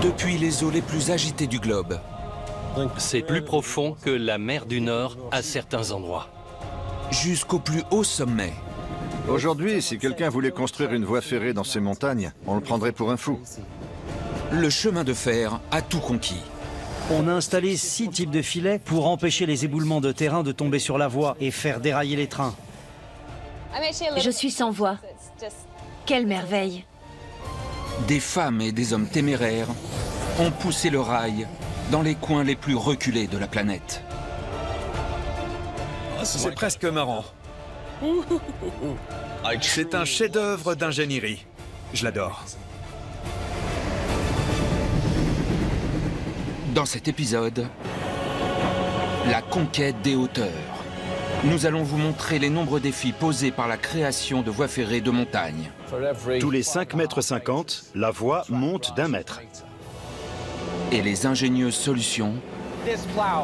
Depuis les eaux les plus agitées du globe. C'est plus profond que la mer du Nord à certains endroits. Jusqu'au plus haut sommet. Aujourd'hui, si quelqu'un voulait construire une voie ferrée dans ces montagnes, on le prendrait pour un fou. Le chemin de fer a tout conquis. On a installé 6 types de filets pour empêcher les éboulements de terrain de tomber sur la voie et faire dérailler les trains. Je suis sans voix. Quelle merveille! Des femmes et des hommes téméraires ont poussé le rail dans les coins les plus reculés de la planète. C'est presque marrant. C'est un chef-d'œuvre d'ingénierie. Je l'adore. Dans cet épisode, la conquête des hauteurs. Nous allons vous montrer les nombreux défis posés par la création de voies ferrées de montagne. Tous les 5,50 m, la voie monte d'1 mètre. Et les ingénieuses solutions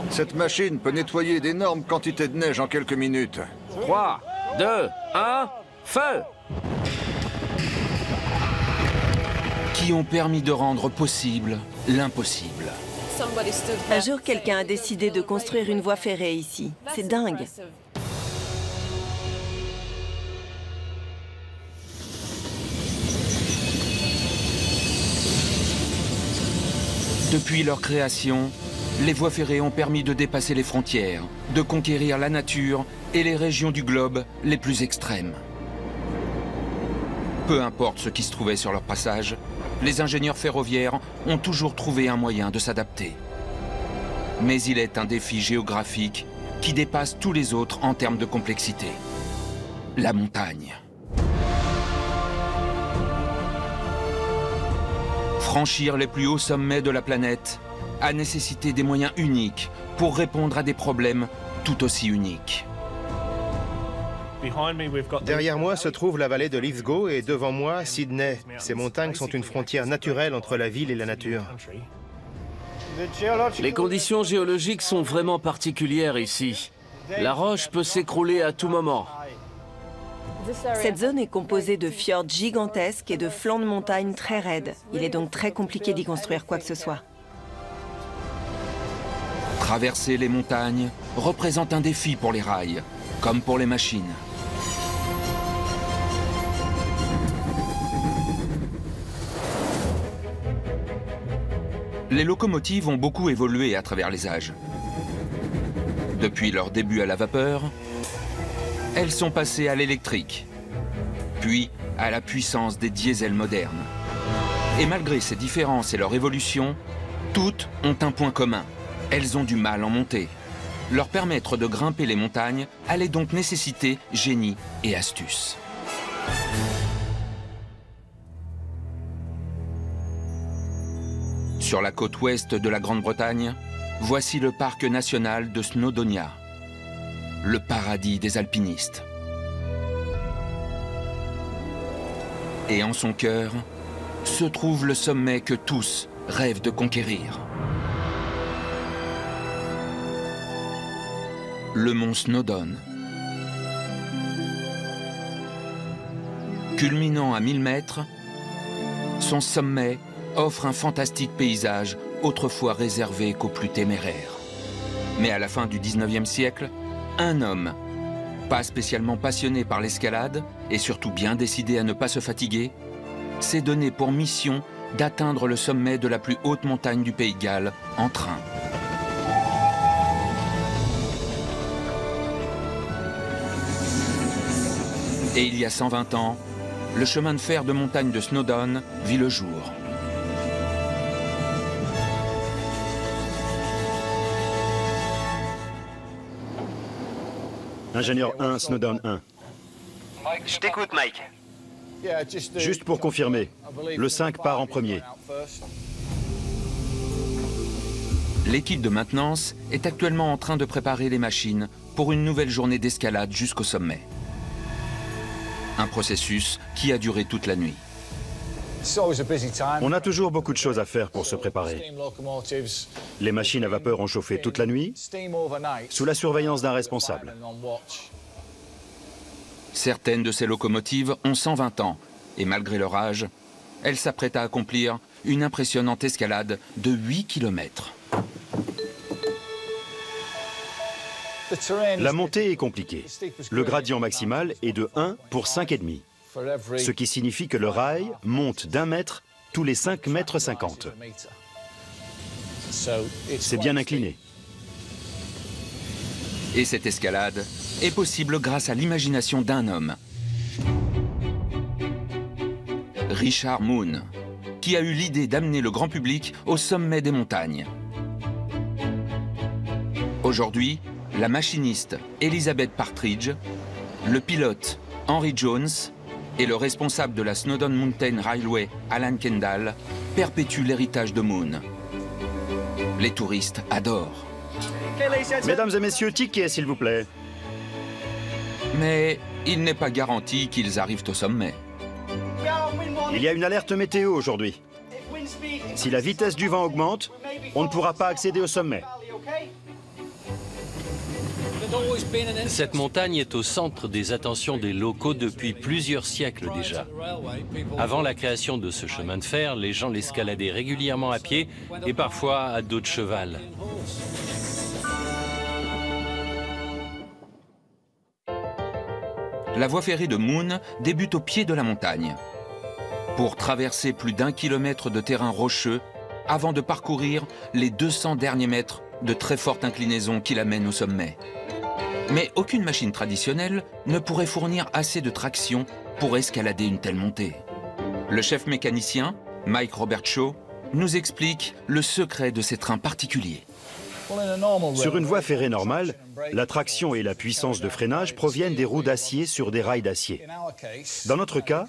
Cette machine peut nettoyer d'énormes quantités de neige en quelques minutes. 3, 2, 1, feu! qui ont permis de rendre possible l'impossible. Un jour, quelqu'un a décidé de construire une voie ferrée ici. C'est dingue. Depuis leur création, les voies ferrées ont permis de dépasser les frontières, de conquérir la nature et les régions du globe les plus extrêmes. Peu importe ce qui se trouvait sur leur passage, les ingénieurs ferroviaires ont toujours trouvé un moyen de s'adapter. Mais il est un défi géographique qui dépasse tous les autres en termes de complexité. La montagne. Franchir les plus hauts sommets de la planète a nécessité des moyens uniques pour répondre à des problèmes tout aussi uniques. Derrière moi se trouve la vallée de Lithgow et devant moi, Sydney. Ces montagnes sont une frontière naturelle entre la ville et la nature. Les conditions géologiques sont vraiment particulières ici. La roche peut s'écrouler à tout moment. Cette zone est composée de fjords gigantesques et de flancs de montagnes très raides. Il est donc très compliqué d'y construire quoi que ce soit. Traverser les montagnes représente un défi pour les rails, comme pour les machines. Les locomotives ont beaucoup évolué à travers les âges. Depuis leur début à la vapeur, elles sont passées à l'électrique, puis à la puissance des diesels modernes. Et malgré ces différences et leur évolution, toutes ont un point commun. Elles ont du mal en montée. Leur permettre de grimper les montagnes allait donc nécessiter génie et astuce. Sur la côte ouest de la Grande-Bretagne, voici le parc national de Snowdonia, le paradis des alpinistes. Et en son cœur se trouve le sommet que tous rêvent de conquérir. Le mont Snowdon. Culminant à 1000 mètres, son sommet offre un fantastique paysage autrefois réservé qu'aux plus téméraires. Mais à la fin du 19e siècle, un homme, pas spécialement passionné par l'escalade et surtout bien décidé à ne pas se fatiguer, s'est donné pour mission d'atteindre le sommet de la plus haute montagne du Pays de Galles en train. Et il y a 120 ans, le chemin de fer de montagne de Snowdon vit le jour. Ingénieur 1, Snowdon 1. Je t'écoute, Mike. Juste pour confirmer, le 5 part en premier. L'équipe de maintenance est actuellement en train de préparer les machines pour une nouvelle journée d'escalade jusqu'au sommet. Un processus qui a duré toute la nuit. On a toujours beaucoup de choses à faire pour se préparer. Les machines à vapeur ont chauffé toute la nuit, sous la surveillance d'un responsable. Certaines de ces locomotives ont 120 ans et malgré leur âge, elle s'apprête à accomplir une impressionnante escalade de 8 km. La montée est compliquée. Le gradient maximal est de 1 pour 5,5. Ce qui signifie que le rail monte d'1 mètre tous les 5,50 mètres. C'est bien incliné. Et cette escalade est possible grâce à l'imagination d'un homme. Richard Moon, qui a eu l'idée d'amener le grand public au sommet des montagnes. Aujourd'hui, la machiniste Elizabeth Partridge, le pilote Henry Jones et le responsable de la Snowdon Mountain Railway, Alan Kendall, perpétuent l'héritage de Moon. Les touristes adorent. Mesdames et messieurs, tickets s'il vous plaît. Mais il n'est pas garanti qu'ils arrivent au sommet. Il y a une alerte météo aujourd'hui. Si la vitesse du vent augmente, on ne pourra pas accéder au sommet. Cette montagne est au centre des attentions des locaux depuis plusieurs siècles déjà. Avant la création de ce chemin de fer, les gens l'escaladaient régulièrement à pied et parfois à dos de cheval. La voie ferrée de Moon débute au pied de la montagne, pour traverser plus d'1 kilomètre de terrain rocheux avant de parcourir les 200 derniers mètres de très forte inclinaison qui l'amènent au sommet. Mais aucune machine traditionnelle ne pourrait fournir assez de traction pour escalader une telle montée. Le chef mécanicien, Mike Robertshaw, nous explique le secret de ces trains particuliers. Sur une voie ferrée normale, la traction et la puissance de freinage proviennent des roues d'acier sur des rails d'acier. Dans notre cas,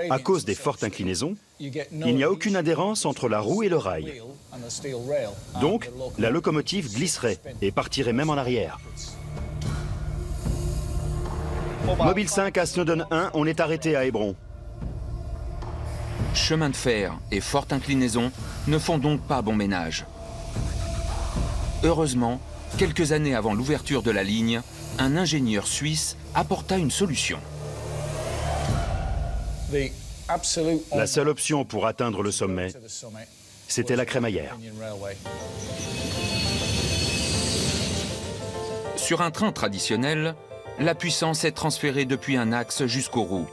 à cause des fortes inclinaisons, il n'y a aucune adhérence entre la roue et le rail. Donc, la locomotive glisserait et partirait même en arrière. Mobile 5 à Snowdon 1, on est arrêté à Hébron. Chemin de fer et forte inclinaison ne font donc pas bon ménage. Heureusement, quelques années avant l'ouverture de la ligne, un ingénieur suisse apporta une solution. La seule option pour atteindre le sommet, c'était la crémaillère. Sur un train traditionnel, la puissance est transférée depuis un axe jusqu'aux roues.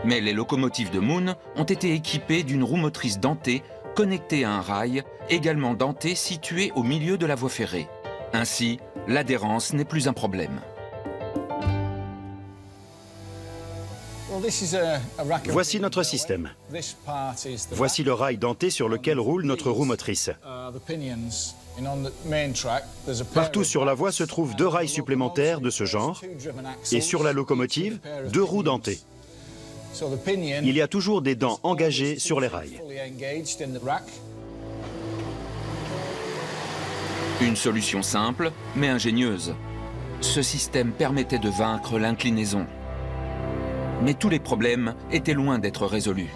Mais les locomotives de Moon ont été équipées d'une roue motrice dentée connectée à un rail, également denté, situé au milieu de la voie ferrée. Ainsi, l'adhérence n'est plus un problème. Voici notre système. Voici le rail denté sur lequel roule notre roue motrice. Partout sur la voie se trouvent 2 rails supplémentaires de ce genre et sur la locomotive, 2 roues dentées. Il y a toujours des dents engagées sur les rails. Une solution simple, mais ingénieuse. Ce système permettait de vaincre l'inclinaison. Mais tous les problèmes étaient loin d'être résolus.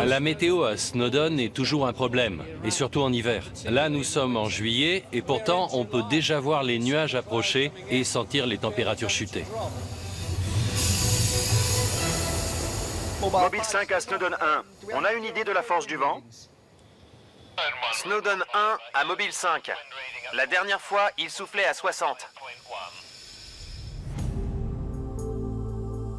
La météo à Snowdon est toujours un problème, et surtout en hiver. Là, nous sommes en juillet, et pourtant, on peut déjà voir les nuages approcher et sentir les températures chuter. Mobile 5 à Snowdon 1, on a une idée de la force du vent? Snowdon 1 à Mobile 5. La dernière fois, il soufflait à 60.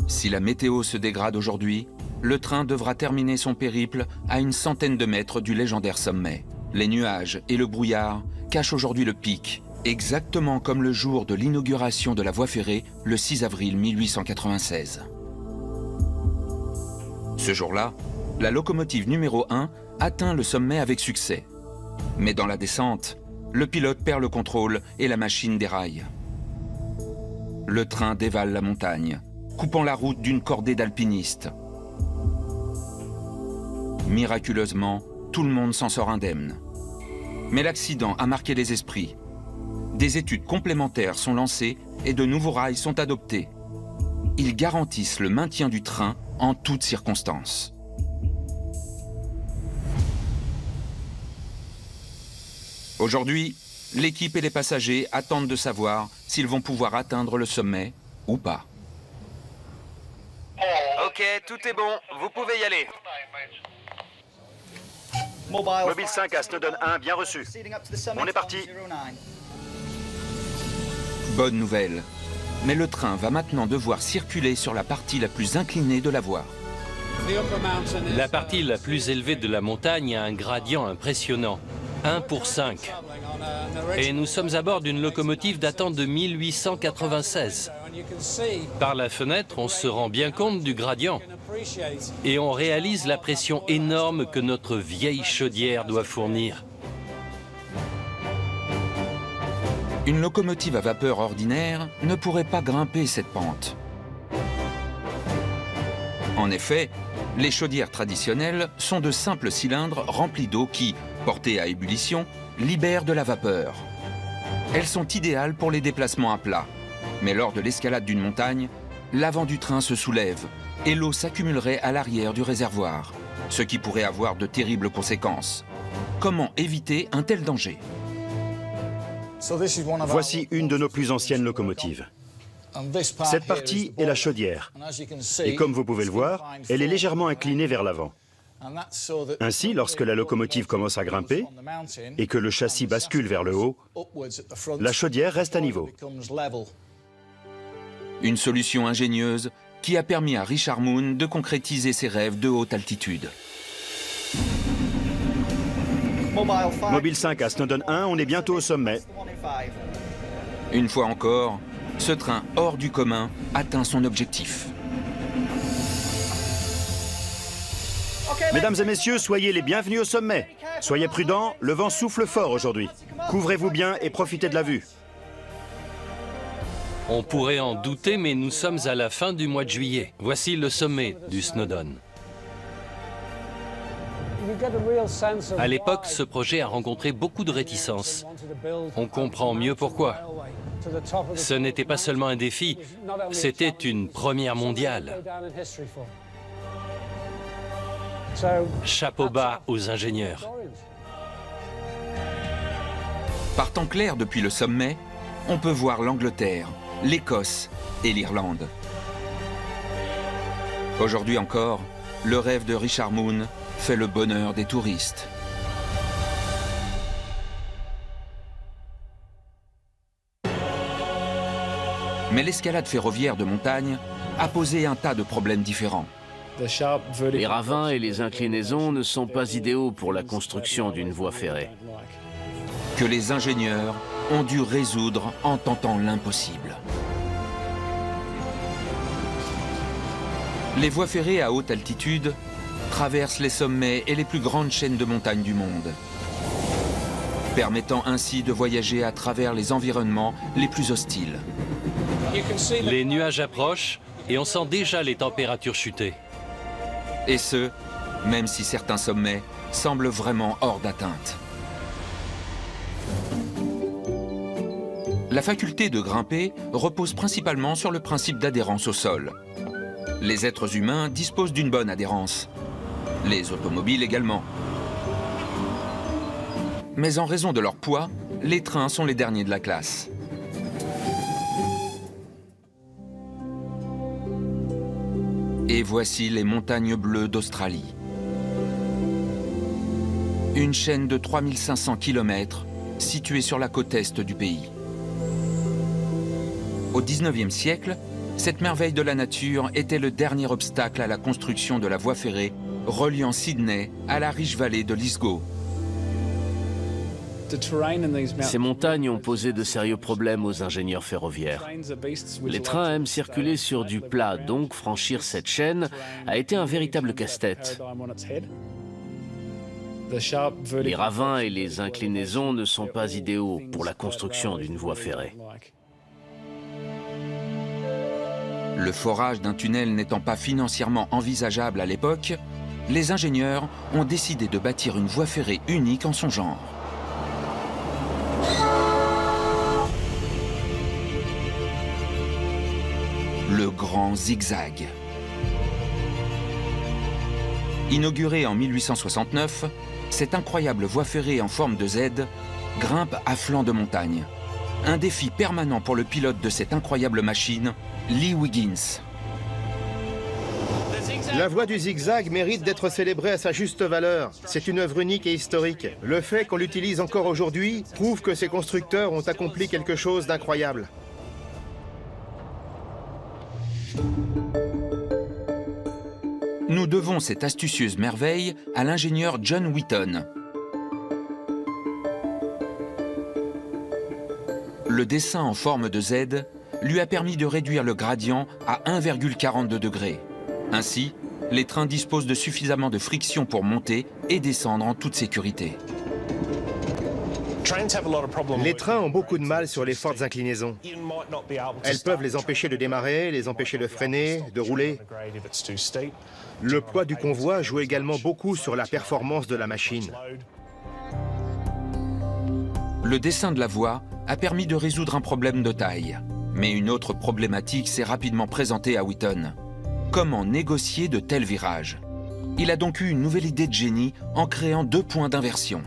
Si la météo se dégrade aujourd'hui, le train devra terminer son périple à une centaine de mètres du légendaire sommet. Les nuages et le brouillard cachent aujourd'hui le pic, exactement comme le jour de l'inauguration de la voie ferrée, le 6 avril 1896. Ce jour-là, la locomotive numéro 1 atteint le sommet avec succès. Mais dans la descente, le pilote perd le contrôle et la machine déraille. Le train dévale la montagne, coupant la route d'une cordée d'alpinistes. Miraculeusement, tout le monde s'en sort indemne. Mais l'accident a marqué les esprits. Des études complémentaires sont lancées et de nouveaux rails sont adoptés. Ils garantissent le maintien du train en toutes circonstances. Aujourd'hui, l'équipe et les passagers attendent de savoir s'ils vont pouvoir atteindre le sommet ou pas. Ok, Ok, tout est bon, vous pouvez y aller. Mobile 5 à Snowdon 1, bien reçu. On est parti. Bonne nouvelle. Mais le train va maintenant devoir circuler sur la partie la plus inclinée de la voie. La partie la plus élevée de la montagne a un gradient impressionnant, 1 pour 5. Et nous sommes à bord d'une locomotive datant de 1896. Par la fenêtre, on se rend bien compte du gradient. Et on réalise la pression énorme que notre vieille chaudière doit fournir. Une locomotive à vapeur ordinaire ne pourrait pas grimper cette pente. En effet, les chaudières traditionnelles sont de simples cylindres remplis d'eau qui, portés à ébullition, libèrent de la vapeur. Elles sont idéales pour les déplacements à plat. Mais lors de l'escalade d'une montagne, l'avant du train se soulève et l'eau s'accumulerait à l'arrière du réservoir, ce qui pourrait avoir de terribles conséquences. Comment éviter un tel danger? Voici une de nos plus anciennes locomotives. Cette partie est la chaudière. Et comme vous pouvez le voir, elle est légèrement inclinée vers l'avant. Ainsi, lorsque la locomotive commence à grimper et que le châssis bascule vers le haut, la chaudière reste à niveau. Une solution ingénieuse qui a permis à Richard Moon de concrétiser ses rêves de haute altitude. Mobile 5 à Snowdon 1, on est bientôt au sommet. Une fois encore, ce train hors du commun atteint son objectif. Mesdames et messieurs, soyez les bienvenus au sommet. Soyez prudents, le vent souffle fort aujourd'hui. Couvrez-vous bien et profitez de la vue. On pourrait en douter, mais nous sommes à la fin du mois de juillet. Voici le sommet du Snowdon. À l'époque, ce projet a rencontré beaucoup de réticences. On comprend mieux pourquoi. Ce n'était pas seulement un défi, c'était une première mondiale. Chapeau bas aux ingénieurs. Par temps clair depuis le sommet, on peut voir l'Angleterre, l'Écosse et l'Irlande. Aujourd'hui encore, le rêve de Richard Moon fait le bonheur des touristes. Mais l'escalade ferroviaire de montagne a posé un tas de problèmes différents. Les ravins et les inclinaisons ne sont pas idéaux pour la construction d'une voie ferrée. Que les ingénieurs ont dû résoudre en tentant l'impossible. Les voies ferrées à haute altitude traversent les sommets et les plus grandes chaînes de montagnes du monde, permettant ainsi de voyager à travers les environnements les plus hostiles. Les nuages approchent et on sent déjà les températures chuter. Et ce, même si certains sommets semblent vraiment hors d'atteinte. La faculté de grimper repose principalement sur le principe d'adhérence au sol. Les êtres humains disposent d'une bonne adhérence. Les automobiles également. Mais en raison de leur poids, les trains sont les derniers de la classe. Et voici les montagnes bleues d'Australie. Une chaîne de 3500 km située sur la côte est du pays. Au XIXe siècle, cette merveille de la nature était le dernier obstacle à la construction de la voie ferrée reliant Sydney à la riche vallée de Lithgow. Ces montagnes ont posé de sérieux problèmes aux ingénieurs ferroviaires. Les trains aiment circuler sur du plat, donc franchir cette chaîne a été un véritable casse-tête. Les ravins et les inclinaisons ne sont pas idéaux pour la construction d'une voie ferrée. Le forage d'un tunnel n'étant pas financièrement envisageable à l'époque, les ingénieurs ont décidé de bâtir une voie ferrée unique en son genre. Le Grand Zigzag. Inaugurée en 1869, cette incroyable voie ferrée en forme de Z grimpe à flanc de montagne. Un défi permanent pour le pilote de cette incroyable machine, Lee Wiggins. La voie du zigzag mérite d'être célébrée à sa juste valeur. C'est une œuvre unique et historique. Le fait qu'on l'utilise encore aujourd'hui prouve que ses constructeurs ont accompli quelque chose d'incroyable. Nous devons cette astucieuse merveille à l'ingénieur John Wheaton. Le dessin en forme de Z lui a permis de réduire le gradient à 1,42 degrés. Ainsi, les trains disposent de suffisamment de friction pour monter et descendre en toute sécurité. Les trains ont beaucoup de mal sur les fortes inclinaisons. Elles peuvent les empêcher de démarrer, les empêcher de freiner, de rouler. Le poids du convoi joue également beaucoup sur la performance de la machine. Le dessin de la voie a permis de résoudre un problème de taille. Mais une autre problématique s'est rapidement présentée à Wheaton. Comment négocier de tels virages? Il a donc eu une nouvelle idée de génie en créant 2 points d'inversion.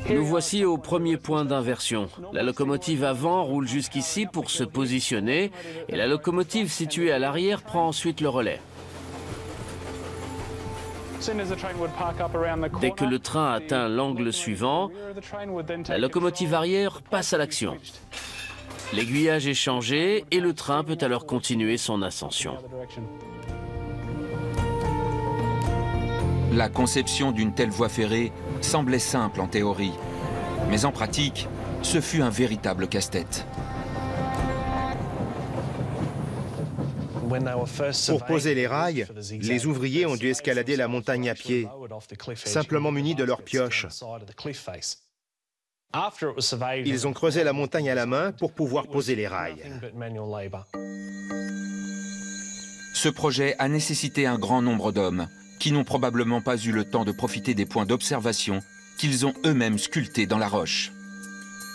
Nous voici au premier point d'inversion. La locomotive avant roule jusqu'ici pour se positionner et la locomotive située à l'arrière prend ensuite le relais. Dès que le train atteint l'angle suivant, la locomotive arrière passe à l'action. L'aiguillage est changé et le train peut alors continuer son ascension. La conception d'une telle voie ferrée semblait simple en théorie, mais en pratique, ce fut un véritable casse-tête. Pour poser les rails, les ouvriers ont dû escalader la montagne à pied, simplement munis de leurs pioches. Ils ont creusé la montagne à la main pour pouvoir poser les rails. Ce projet a nécessité un grand nombre d'hommes qui n'ont probablement pas eu le temps de profiter des points d'observation qu'ils ont eux-mêmes sculptés dans la roche.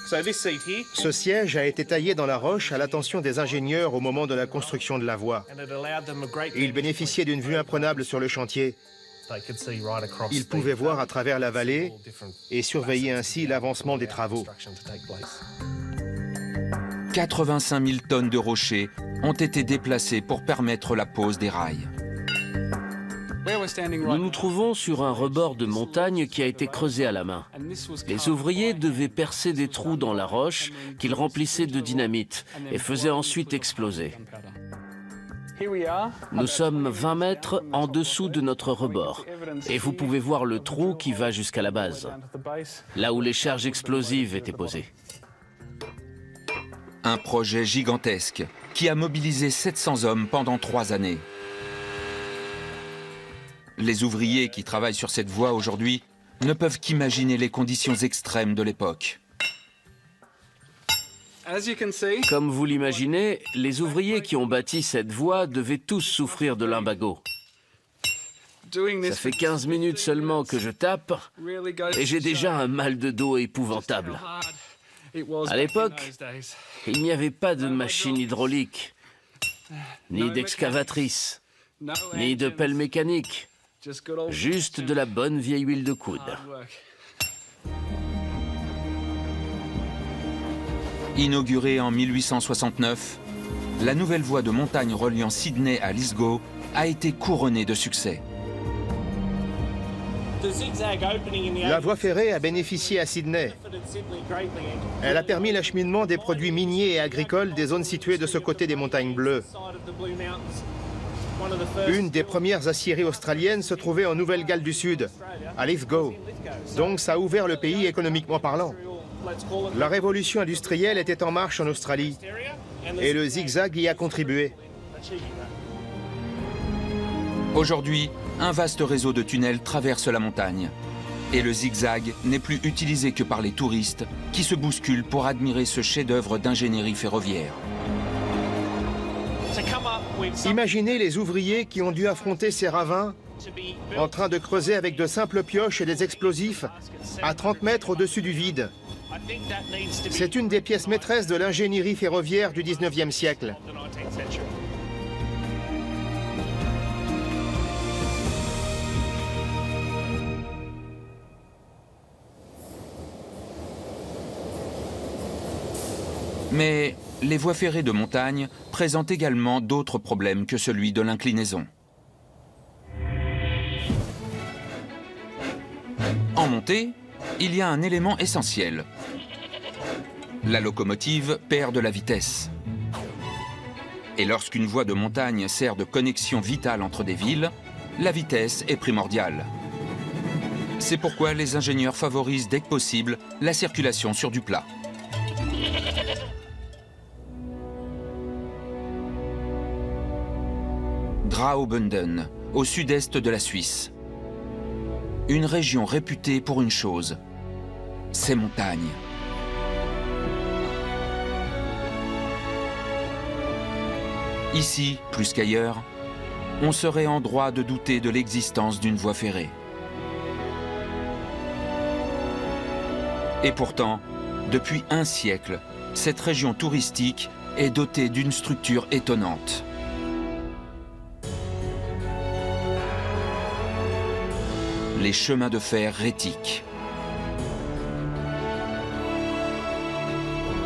Ce siège a été taillé dans la roche à l'attention des ingénieurs au moment de la construction de la voie. Ils bénéficiaient d'une vue imprenable sur le chantier. Ils pouvaient voir à travers la vallée et surveiller ainsi l'avancement des travaux. 85 000 tonnes de rochers ont été déplacées pour permettre la pose des rails. Nous nous trouvons sur un rebord de montagne qui a été creusé à la main. Les ouvriers devaient percer des trous dans la roche qu'ils remplissaient de dynamite et faisaient ensuite exploser. Nous sommes 20 mètres en dessous de notre rebord et vous pouvez voir le trou qui va jusqu'à la base, là où les charges explosives étaient posées. Un projet gigantesque qui a mobilisé 700 hommes pendant 3 années. Les ouvriers qui travaillent sur cette voie aujourd'hui ne peuvent qu'imaginer les conditions extrêmes de l'époque. Comme vous l'imaginez, les ouvriers qui ont bâti cette voie devaient tous souffrir de lumbago. Ça fait 15 minutes seulement que je tape et j'ai déjà un mal de dos épouvantable. À l'époque, il n'y avait pas de machine hydraulique, ni d'excavatrice, ni de pelle mécanique. Juste de la bonne vieille huile de coude. Inaugurée en 1869, la nouvelle voie de montagne reliant Sydney à Lithgow a été couronnée de succès. La voie ferrée a bénéficié à Sydney. Elle a permis l'acheminement des produits miniers et agricoles des zones situées de ce côté des montagnes bleues. Une des premières aciéries australiennes se trouvait en Nouvelle-Galles du Sud, à Lithgow. Donc ça a ouvert le pays économiquement parlant. La révolution industrielle était en marche en Australie et le zigzag y a contribué. Aujourd'hui, un vaste réseau de tunnels traverse la montagne. Et le zigzag n'est plus utilisé que par les touristes qui se bousculent pour admirer ce chef-d'œuvre d'ingénierie ferroviaire. Imaginez les ouvriers qui ont dû affronter ces ravins en train de creuser avec de simples pioches et des explosifs à 30 mètres au-dessus du vide. C'est une des pièces maîtresses de l'ingénierie ferroviaire du 19e siècle. Mais les voies ferrées de montagne présentent également d'autres problèmes que celui de l'inclinaison. En montée, il y a un élément essentiel. La locomotive perd de la vitesse. Et lorsqu'une voie de montagne sert de connexion vitale entre des villes, la vitesse est primordiale. C'est pourquoi les ingénieurs favorisent dès que possible la circulation sur du plat. Graubünden, au sud-est de la Suisse. Une région réputée pour une chose, ses montagnes. Ici, plus qu'ailleurs, on serait en droit de douter de l'existence d'une voie ferrée. Et pourtant, depuis un siècle, cette région touristique est dotée d'une structure étonnante. Les chemins de fer rétiques.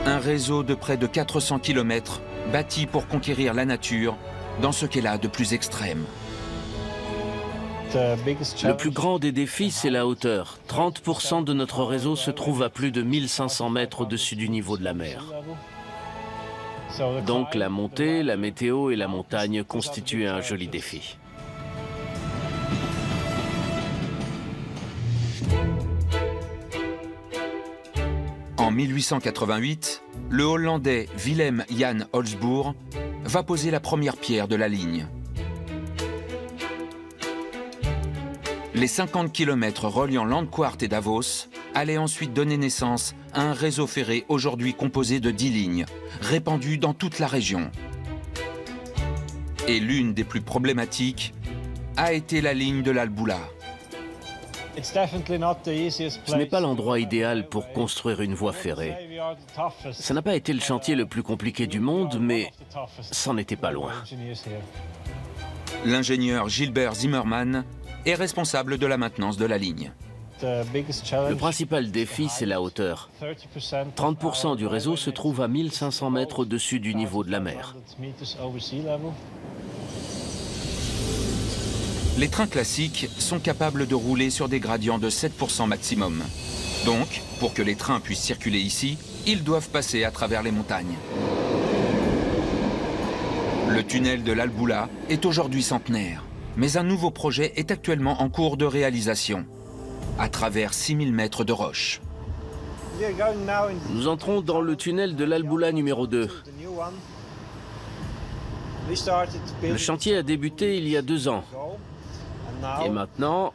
Un réseau de près de 400 km bâti pour conquérir la nature dans ce qu'elle a de plus extrême. Le plus grand des défis, c'est la hauteur. 30% de notre réseau se trouve à plus de 1500 mètres au-dessus du niveau de la mer. Donc la montée, la météo et la montagne constituent un joli défi. En 1888, le Hollandais Willem Jan Holzboer va poser la première pierre de la ligne. Les 50 km reliant Landquart et Davos allaient ensuite donner naissance à un réseau ferré aujourd'hui composé de 10 lignes, répandues dans toute la région. Et l'une des plus problématiques a été la ligne de l'Albula. Ce n'est pas l'endroit idéal pour construire une voie ferrée. Ça n'a pas été le chantier le plus compliqué du monde, mais c'en était pas loin. L'ingénieur Gilbert Zimmermann est responsable de la maintenance de la ligne. Le principal défi, c'est la hauteur. 30% du réseau se trouve à 1500 mètres au-dessus du niveau de la mer. Les trains classiques sont capables de rouler sur des gradients de 7% maximum. Donc, pour que les trains puissent circuler ici, ils doivent passer à travers les montagnes. Le tunnel de l'Albula est aujourd'hui centenaire, mais un nouveau projet est actuellement en cours de réalisation, à travers 6000 mètres de roches. Nous entrons dans le tunnel de l'Albula numéro 2. Le chantier a débuté il y a 2 ans. Et maintenant,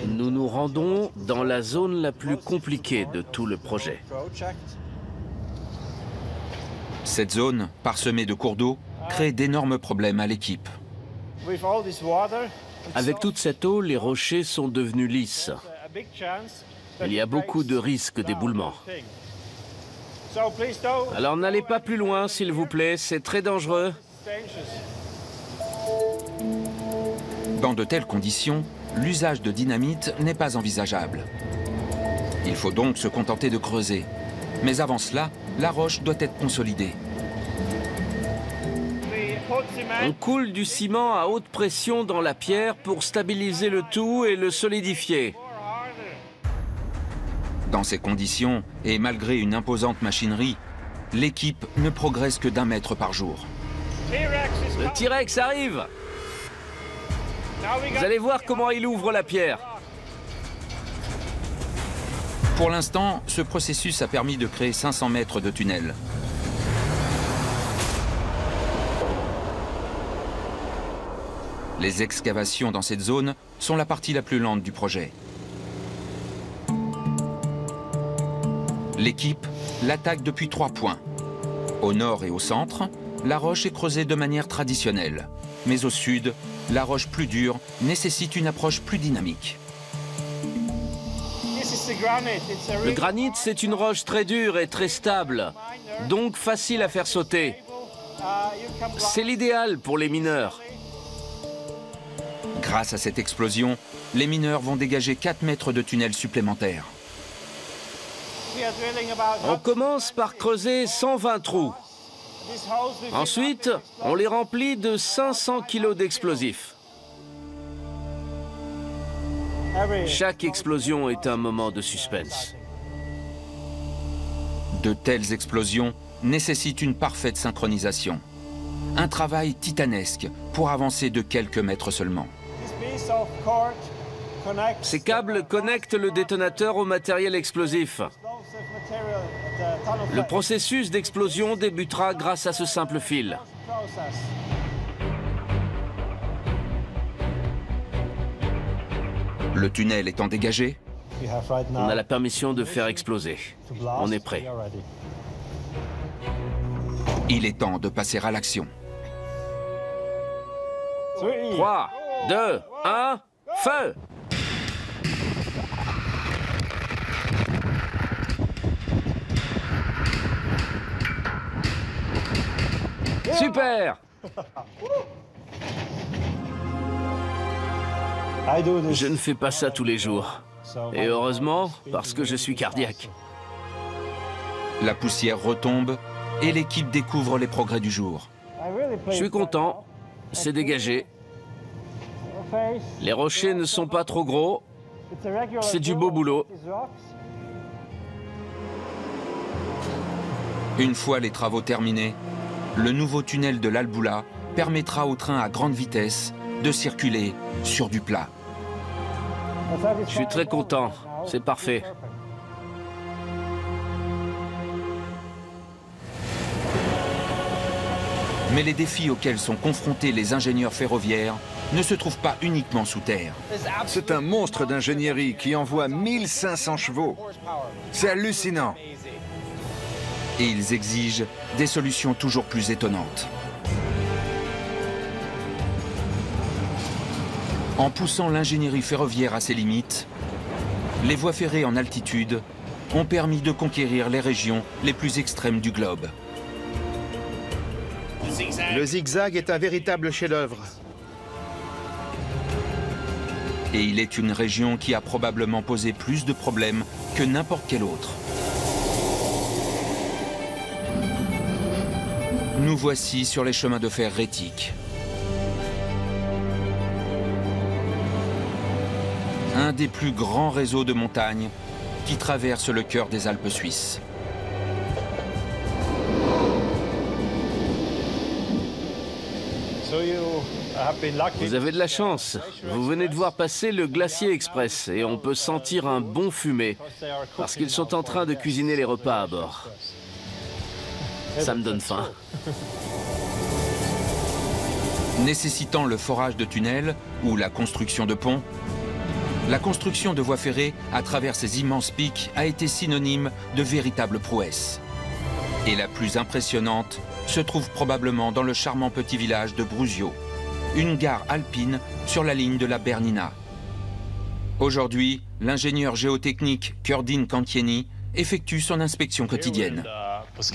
nous nous rendons dans la zone la plus compliquée de tout le projet. Cette zone, parsemée de cours d'eau, crée d'énormes problèmes à l'équipe. Avec toute cette eau, les rochers sont devenus lisses. Il y a beaucoup de risques d'éboulement. Alors n'allez pas plus loin, s'il vous plaît, c'est très dangereux. Dans de telles conditions, l'usage de dynamite n'est pas envisageable. Il faut donc se contenter de creuser. Mais avant cela, la roche doit être consolidée. On coule du ciment à haute pression dans la pierre pour stabiliser le tout et le solidifier. Dans ces conditions, et malgré une imposante machinerie, l'équipe ne progresse que d'1 mètre par jour. Le T-Rex arrive! Vous allez voir comment il ouvre la pierre. Pour l'instant, ce processus a permis de créer 500 mètres de tunnel. Les excavations dans cette zone sont la partie la plus lente du projet. L'équipe l'attaque depuis 3 points. Au nord et au centre, la roche est creusée de manière traditionnelle. Mais au sud, la roche plus dure nécessite une approche plus dynamique. Le granit, c'est une roche très dure et très stable, donc facile à faire sauter. C'est l'idéal pour les mineurs. Grâce à cette explosion, les mineurs vont dégager 4 mètres de tunnel supplémentaires. On commence par creuser 120 trous. Ensuite, on les remplit de 500 kilos d'explosifs. Chaque explosion est un moment de suspense. De telles explosions nécessitent une parfaite synchronisation. Un travail titanesque pour avancer de quelques mètres seulement. Ces câbles connectent le détonateur au matériel explosif. Le processus d'explosion débutera grâce à ce simple fil. Le tunnel étant dégagé, on a la permission de faire exploser. On est prêt. il est temps de passer à l'action. 3, 2, 1, feu! Super! Je ne fais pas ça tous les jours. Et heureusement, parce que je suis cardiaque. La poussière retombe et l'équipe découvre les progrès du jour. Je suis content. C'est dégagé. Les rochers ne sont pas trop gros. C'est du beau boulot. Une fois les travaux terminés, le nouveau tunnel de l'Alboula permettra aux trains à grande vitesse de circuler sur du plat. Je suis très content. C'est parfait. Mais les défis auxquels sont confrontés les ingénieurs ferroviaires ne se trouvent pas uniquement sous terre. C'est un monstre d'ingénierie qui envoie 1500 chevaux. C'est hallucinant. Et ils exigent des solutions toujours plus étonnantes. En poussant l'ingénierie ferroviaire à ses limites, les voies ferrées en altitude ont permis de conquérir les régions les plus extrêmes du globe. Le zigzag est un véritable chef-d'œuvre. Et il est une région qui a probablement posé plus de problèmes que n'importe quelle autre. Nous voici sur les chemins de fer rétiques. Un des plus grands réseaux de montagnes qui traverse le cœur des Alpes suisses. Vous avez de la chance. Vous venez de voir passer le Glacier Express et on peut sentir un bon fumé parce qu'ils sont en train de cuisiner les repas à bord. Ça me donne faim. Nécessitant le forage de tunnels ou la construction de ponts, la construction de voies ferrées à travers ces immenses pics a été synonyme de véritable prouesse. Et la plus impressionnante se trouve probablement dans le charmant petit village de Brusio, une gare alpine sur la ligne de la Bernina. Aujourd'hui, l'ingénieur géotechnique Kurdin Cantieni effectue son inspection quotidienne.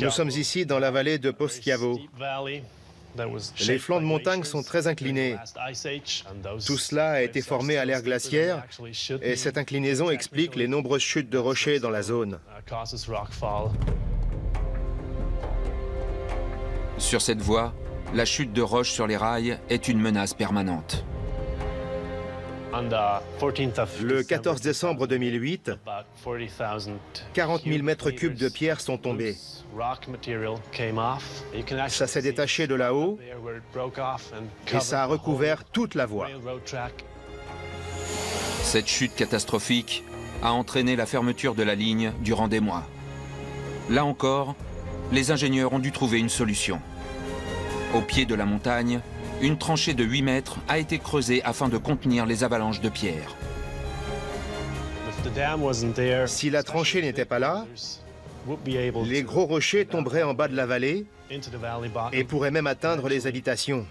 Nous sommes ici dans la vallée de Poschiavo. Les flancs de montagne sont très inclinés. Tout cela a été formé à l'ère glaciaire et cette inclinaison explique les nombreuses chutes de rochers dans la zone. Sur cette voie, la chute de roches sur les rails est une menace permanente. Le 14 décembre 2008, 40 000 mètres cubes de pierre sont tombés. Ça s'est détaché de là-haut et ça a recouvert toute la voie. Cette chute catastrophique a entraîné la fermeture de la ligne durant des mois. Là encore, les ingénieurs ont dû trouver une solution. Au pied de la montagne, une tranchée de 8 mètres a été creusée afin de contenir les avalanches de pierre. Si la tranchée n'était pas là, les gros rochers tomberaient en bas de la vallée et pourraient même atteindre les habitations.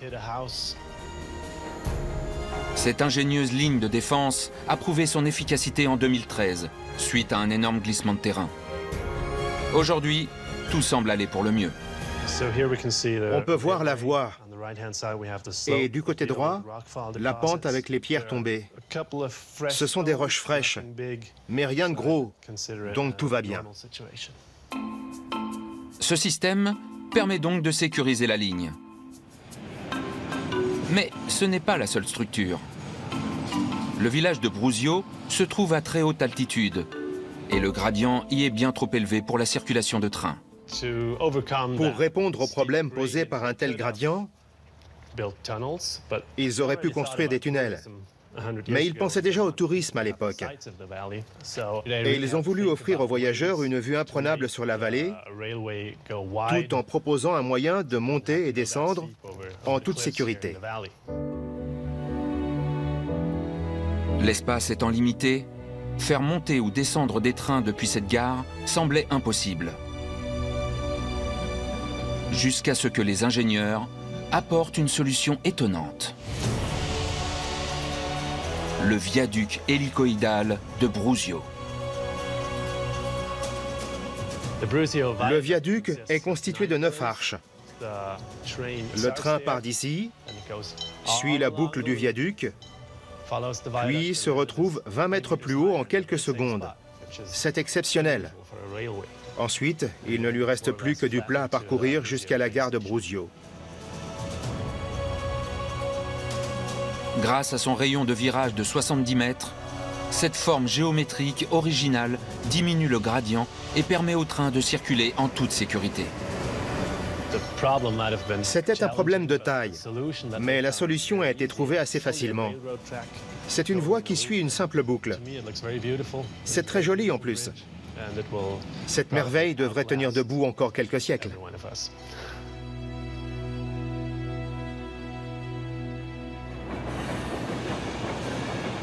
Cette ingénieuse ligne de défense a prouvé son efficacité en 2013, suite à un énorme glissement de terrain. Aujourd'hui, tout semble aller pour le mieux. On peut voir la voie. Et du côté droit, la pente avec les pierres tombées. Ce sont des roches fraîches, mais rien de gros, donc tout va bien. Ce système permet donc de sécuriser la ligne. Mais ce n'est pas la seule structure. Le village de Bruzio se trouve à très haute altitude et le gradient y est bien trop élevé pour la circulation de trains. Pour répondre aux problèmes posés par un tel gradient, ils auraient pu construire des tunnels. Mais ils pensaient déjà au tourisme à l'époque. Et ils ont voulu offrir aux voyageurs une vue imprenable sur la vallée, tout en proposant un moyen de monter et descendre en toute sécurité. L'espace étant limité, faire monter ou descendre des trains depuis cette gare semblait impossible. Jusqu'à ce que les ingénieurs apportent une solution étonnante. Le viaduc hélicoïdal de Bruzio. Le viaduc est constitué de 9 arches. Le train part d'ici, suit la boucle du viaduc, puis se retrouve 20 mètres plus haut en quelques secondes. C'est exceptionnel. Ensuite, il ne lui reste plus que du plat à parcourir jusqu'à la gare de Bruzio. Grâce à son rayon de virage de 70 mètres, cette forme géométrique originale diminue le gradient et permet au train de circuler en toute sécurité. C'était un problème de taille, mais la solution a été trouvée assez facilement. C'est une voie qui suit une simple boucle. C'est très joli en plus. Cette merveille devrait tenir debout encore quelques siècles.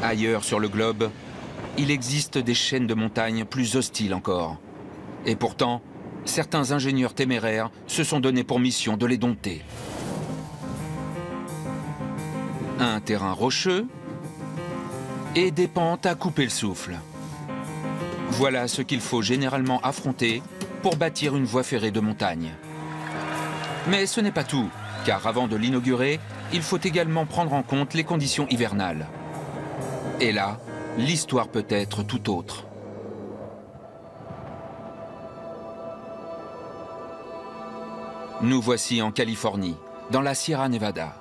Ailleurs sur le globe, il existe des chaînes de montagnes plus hostiles encore. Et pourtant, certains ingénieurs téméraires se sont donnés pour mission de les dompter. Un terrain rocheux et des pentes à couper le souffle. Voilà ce qu'il faut généralement affronter pour bâtir une voie ferrée de montagne. Mais ce n'est pas tout, car avant de l'inaugurer, il faut également prendre en compte les conditions hivernales. Et là, l'histoire peut être tout autre. Nous voici en Californie, dans la Sierra Nevada.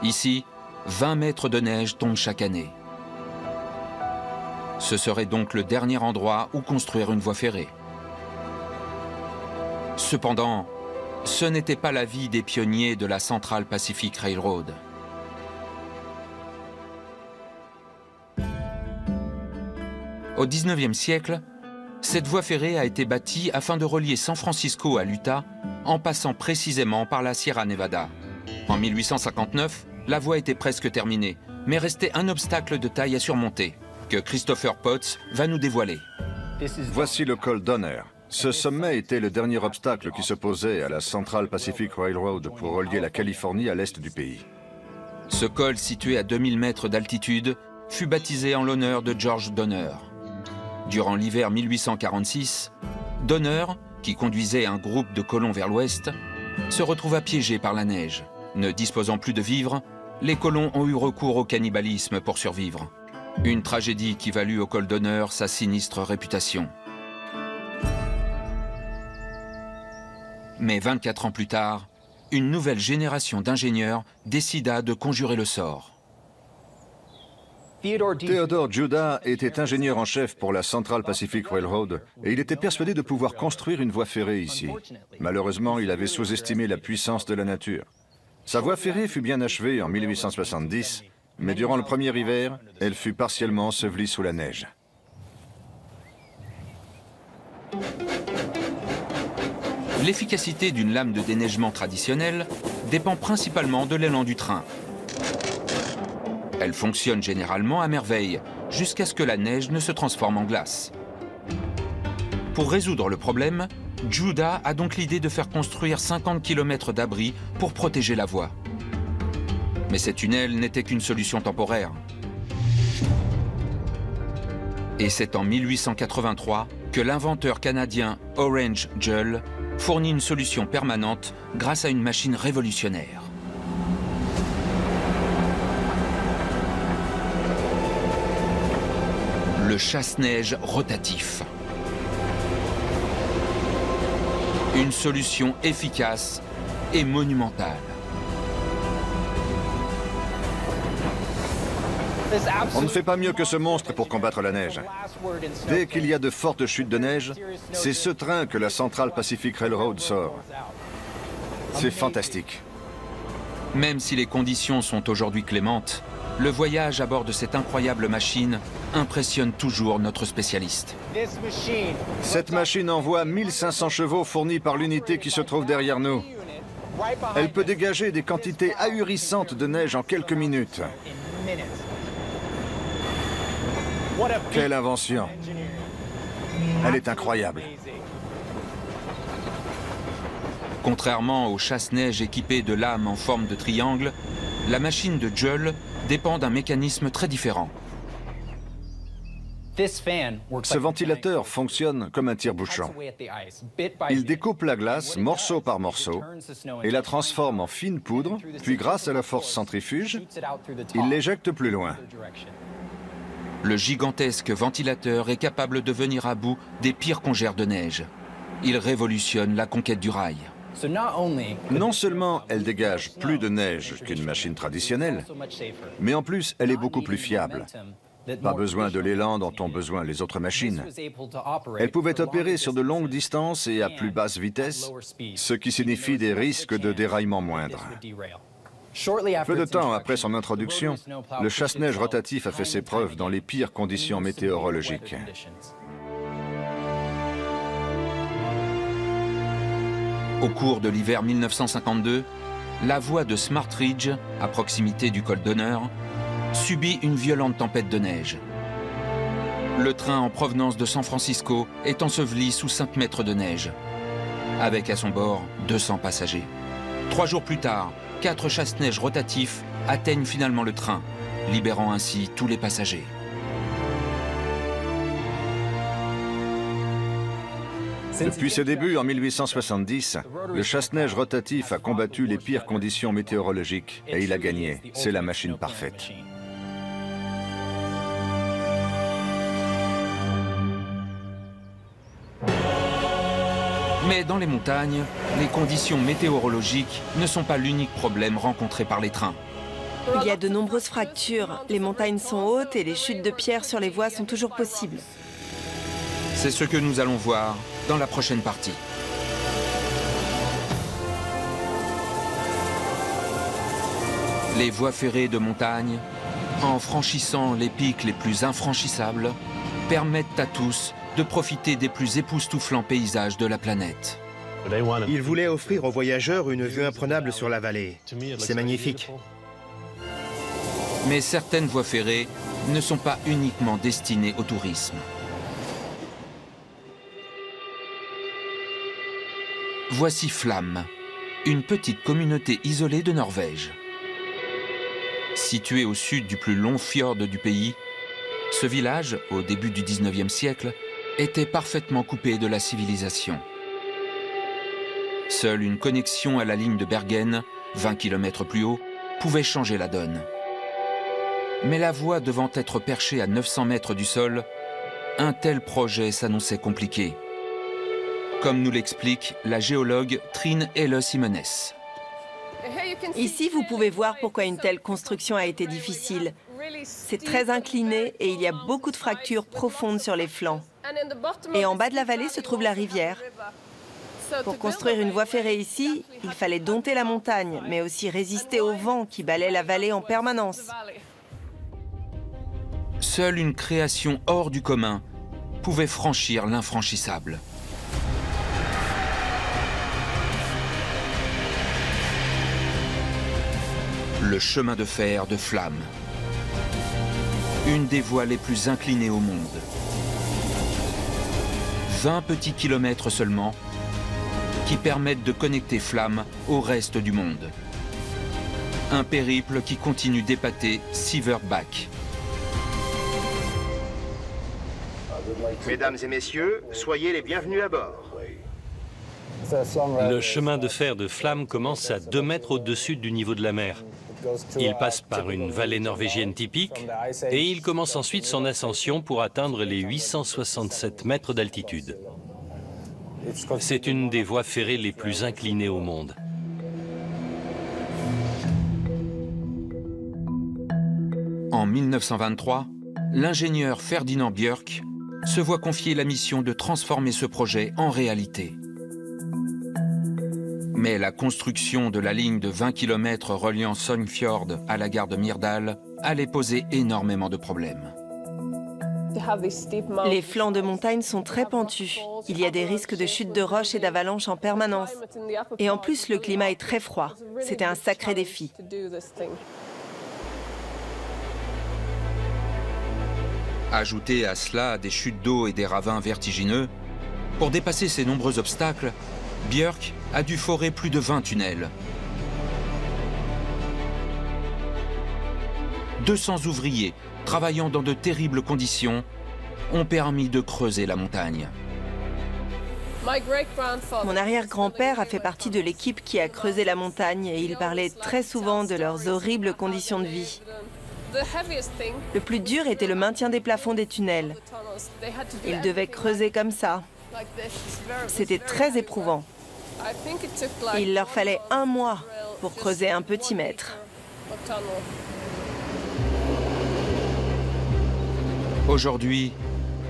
Ici, 20 mètres de neige tombent chaque année. Ce serait donc le dernier endroit où construire une voie ferrée. Cependant, ce n'était pas l'avis des pionniers de la Central Pacific Railroad. Au XIXe siècle, cette voie ferrée a été bâtie afin de relier San Francisco à l'Utah en passant précisément par la Sierra Nevada. En 1859, la voie était presque terminée, mais restait un obstacle de taille à surmonter, que Christopher Potts va nous dévoiler. Voici le col Donner. Ce sommet était le dernier obstacle qui s'opposait à la Central Pacific Railroad pour relier la Californie à l'est du pays. Ce col, situé à 2000 mètres d'altitude, fut baptisé en l'honneur de George Donner. Durant l'hiver 1846, Donner, qui conduisait un groupe de colons vers l'ouest, se retrouva piégé par la neige. Ne disposant plus de vivres, les colons ont eu recours au cannibalisme pour survivre. Une tragédie qui valut au col Donner sa sinistre réputation. Mais 24 ans plus tard, une nouvelle génération d'ingénieurs décida de conjurer le sort. Theodore Judah était ingénieur en chef pour la Central Pacific Railroad et il était persuadé de pouvoir construire une voie ferrée ici. Malheureusement, il avait sous-estimé la puissance de la nature. Sa voie ferrée fut bien achevée en 1870, mais durant le premier hiver, elle fut partiellement ensevelie sous la neige. L'efficacité d'une lame de déneigement traditionnelle dépend principalement de l'élan du train. Elle fonctionne généralement à merveille, jusqu'à ce que la neige ne se transforme en glace. Pour résoudre le problème, Judah a donc l'idée de faire construire 50 km d'abris pour protéger la voie. Mais ces tunnels n'étaient qu'une solution temporaire. Et c'est en 1883 que l'inventeur canadien Orange Jull fournit une solution permanente grâce à une machine révolutionnaire. le chasse-neige rotatif. Une solution efficace et monumentale. On ne fait pas mieux que ce monstre pour combattre la neige. Dès qu'il y a de fortes chutes de neige, c'est ce train que la Central Pacific Railroad sort. C'est fantastique. Même si les conditions sont aujourd'hui clémentes, le voyage à bord de cette incroyable machine impressionne toujours notre spécialiste. Cette machine envoie 1500 chevaux fournis par l'unité qui se trouve derrière nous. Elle peut dégager des quantités ahurissantes de neige en quelques minutes. Quelle invention! Elle est incroyable. Contrairement aux chasse-neige équipées de lames en forme de triangle, la machine de Jull dépend d'un mécanisme très différent. Ce ventilateur fonctionne comme un tire-bouchon. Il découpe la glace morceau par morceau et la transforme en fine poudre, puis grâce à la force centrifuge, il l'éjecte plus loin. Le gigantesque ventilateur est capable de venir à bout des pires congères de neige. Il révolutionne la conquête du rail. Non seulement elle dégage plus de neige qu'une machine traditionnelle, mais en plus elle est beaucoup plus fiable. Pas besoin de l'élan dont ont besoin les autres machines. Elle pouvait opérer sur de longues distances et à plus basse vitesse, ce qui signifie des risques de déraillement moindres. Peu de temps après son introduction, le chasse-neige rotatif a fait ses preuves dans les pires conditions météorologiques. Au cours de l'hiver 1952, la voie de Smart Ridge, à proximité du col d'honneur, subit une violente tempête de neige. Le train en provenance de San Francisco est enseveli sous 5 mètres de neige, avec à son bord 200 passagers. 3 jours plus tard, 4 chasse-neige rotatifs atteignent finalement le train, libérant ainsi tous les passagers. Depuis ses débuts en 1870, le chasse-neige rotatif a combattu les pires conditions météorologiques et il a gagné. C'est la machine parfaite. Mais dans les montagnes, les conditions météorologiques ne sont pas l'unique problème rencontré par les trains. Il y a de nombreuses fractures. Les montagnes sont hautes et les chutes de pierres sur les voies sont toujours possibles. C'est ce que nous allons voir dans la prochaine partie. Les voies ferrées de montagne, en franchissant les pics les plus infranchissables, permettent à tous de profiter des plus époustouflants paysages de la planète. Il voulait offrir aux voyageurs une vue imprenable sur la vallée. C'est magnifique. Mais certaines voies ferrées ne sont pas uniquement destinées au tourisme. Voici Flam, une petite communauté isolée de Norvège. Située au sud du plus long fjord du pays, ce village, au début du 19e siècle, était parfaitement coupé de la civilisation. Seule une connexion à la ligne de Bergen, 20 km plus haut, pouvait changer la donne. Mais la voie devant être perchée à 900 mètres du sol, un tel projet s'annonçait compliqué. Comme nous l'explique la géologue Trine Helle-Simenez. Ici, vous pouvez voir pourquoi une telle construction a été difficile. C'est très incliné et il y a beaucoup de fractures profondes sur les flancs. Et en bas de la vallée se trouve la rivière. Pour construire une voie ferrée ici, il fallait dompter la montagne, mais aussi résister au vent qui balait la vallée en permanence. Seule une création hors du commun pouvait franchir l'infranchissable. Le chemin de fer de Flam. Une des voies les plus inclinées au monde. 20 petits kilomètres seulement, qui permettent de connecter Flam au reste du monde. Un périple qui continue d'épater Sivertbach. Mesdames et messieurs, soyez les bienvenus à bord. Le chemin de fer de Flam commence à 2 mètres au-dessus du niveau de la mer. Il passe par une vallée norvégienne typique et il commence ensuite son ascension pour atteindre les 867 mètres d'altitude. C'est une des voies ferrées les plus inclinées au monde. En 1923, l'ingénieur Ferdinand Björk se voit confier la mission de transformer ce projet en réalité. Mais la construction de la ligne de 20 km reliant Sognefjord à la gare de Myrdal allait poser énormément de problèmes. Les flancs de montagne sont très pentus. Il y a des risques de chute de roches et d'avalanches en permanence. Et en plus, le climat est très froid. C'était un sacré défi. Ajoutez à cela des chutes d'eau et des ravins vertigineux, pour dépasser ces nombreux obstacles, Björk a dû forer plus de 20 tunnels. 200 ouvriers, travaillant dans de terribles conditions, ont permis de creuser la montagne. Mon arrière-grand-père a fait partie de l'équipe qui a creusé la montagne et il parlait très souvent de leurs horribles conditions de vie. Le plus dur était le maintien des plafonds des tunnels. Ils devaient creuser comme ça. C'était très éprouvant. Il leur fallait 1 mois pour creuser un petit mètre. Aujourd'hui,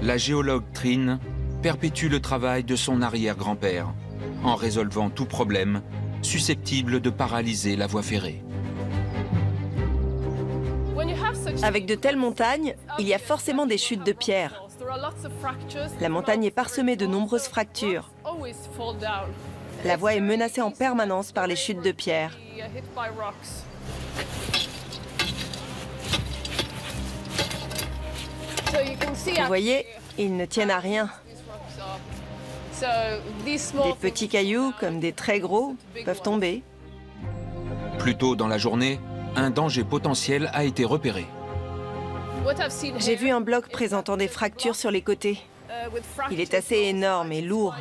la géologue Trine perpétue le travail de son arrière-grand-père en résolvant tout problème susceptible de paralyser la voie ferrée. Avec de telles montagnes, il y a forcément des chutes de pierre. La montagne est parsemée de nombreuses fractures. La voie est menacée en permanence par les chutes de pierre. Vous voyez, ils ne tiennent à rien. Des petits cailloux, comme des très gros, peuvent tomber. Plus tôt dans la journée, un danger potentiel a été repéré. J'ai vu un bloc présentant des fractures sur les côtés. Il est assez énorme et lourd.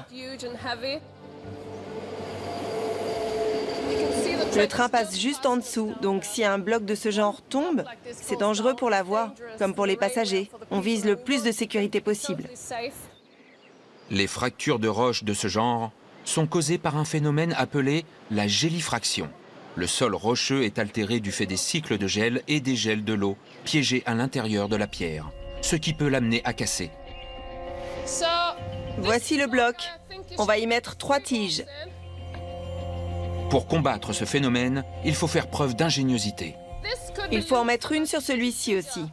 Le train passe juste en dessous, donc si un bloc de ce genre tombe, c'est dangereux pour la voie, comme pour les passagers. On vise le plus de sécurité possible. Les fractures de roches de ce genre sont causées par un phénomène appelé la gélifraction. Le sol rocheux est altéré du fait des cycles de gel et des gels de l'eau piégés à l'intérieur de la pierre, ce qui peut l'amener à casser. Voici le bloc. On va y mettre 3 tiges. Pour combattre ce phénomène, il faut faire preuve d'ingéniosité. Il faut en mettre une sur celui-ci aussi.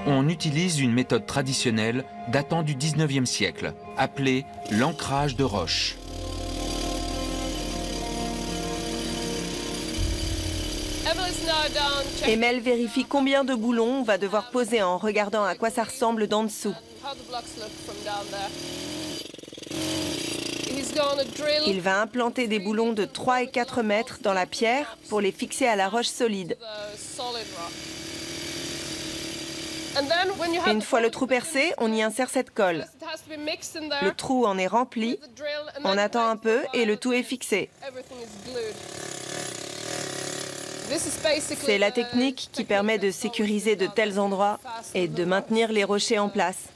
On utilise une méthode traditionnelle datant du 19e siècle, appelée l'ancrage de roche. Emel vérifie combien de boulons on va devoir poser en regardant à quoi ça ressemble d'en dessous. Il va implanter des boulons de 3 et 4 mètres dans la pierre pour les fixer à la roche solide. Une fois le trou percé, on y insère cette colle. Le trou en est rempli, on attend un peu et le tout est fixé. C'est la technique qui permet de sécuriser de tels endroits et de maintenir les rochers en place.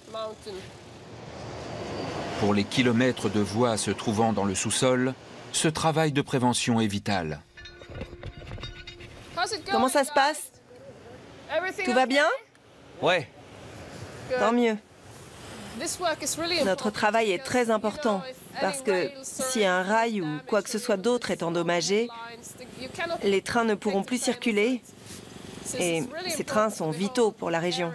Pour les kilomètres de voies se trouvant dans le sous-sol, ce travail de prévention est vital. Comment ça se passe? Tout va bien? Ouais. Tant mieux. Notre travail est très important parce que si un rail ou quoi que ce soit d'autre est endommagé, les trains ne pourront plus circuler et ces trains sont vitaux pour la région.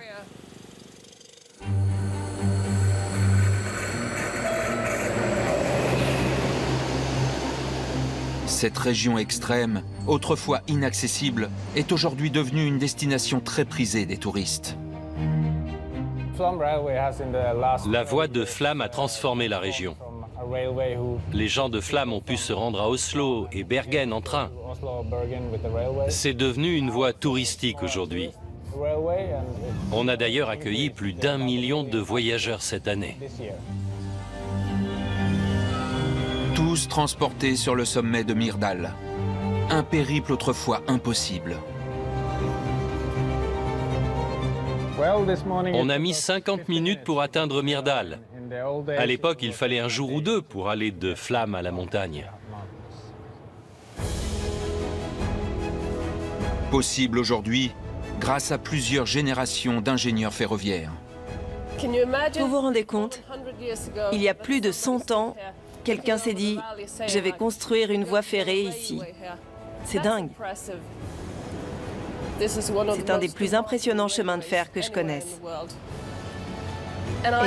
Cette région extrême, autrefois inaccessible, est aujourd'hui devenue une destination très prisée des touristes. La voie de Flam a transformé la région. Les gens de Flam ont pu se rendre à Oslo et Bergen en train. C'est devenu une voie touristique aujourd'hui. On a d'ailleurs accueilli plus d'1 million de voyageurs cette année. Tous transportés sur le sommet de Myrdal. Un périple autrefois impossible. On a mis 50 minutes pour atteindre Myrdal. À l'époque, il fallait un jour ou deux pour aller de Flam à la montagne. Possible aujourd'hui grâce à plusieurs générations d'ingénieurs ferroviaires. Vous vous rendez compte? Il y a plus de 100 ans, quelqu'un s'est dit « Je vais construire une voie ferrée ici ». C'est dingue. C'est un des plus impressionnants chemins de fer que je connaisse.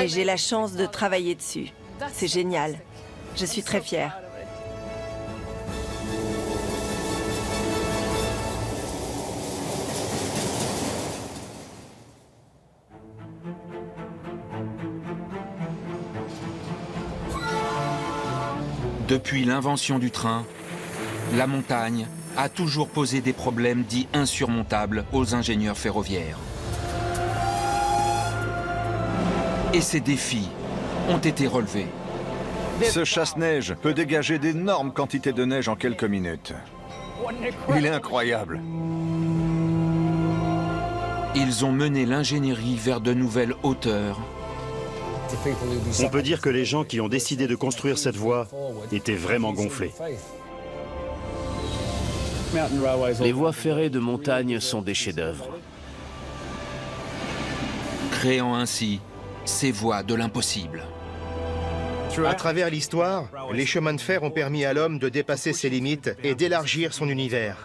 Et j'ai la chance de travailler dessus. C'est génial. Je suis très fière. Depuis l'invention du train, la montagne a toujours posé des problèmes dits insurmontables aux ingénieurs ferroviaires. Et ces défis ont été relevés. Ce chasse-neige peut dégager d'énormes quantités de neige en quelques minutes. Il est incroyable. Ils ont mené l'ingénierie vers de nouvelles hauteurs. On peut dire que les gens qui ont décidé de construire cette voie étaient vraiment gonflés. Les voies ferrées de montagne sont des chefs-d'œuvre. Créant ainsi ces voies de l'impossible. À travers l'histoire, les chemins de fer ont permis à l'homme de dépasser ses limites et d'élargir son univers.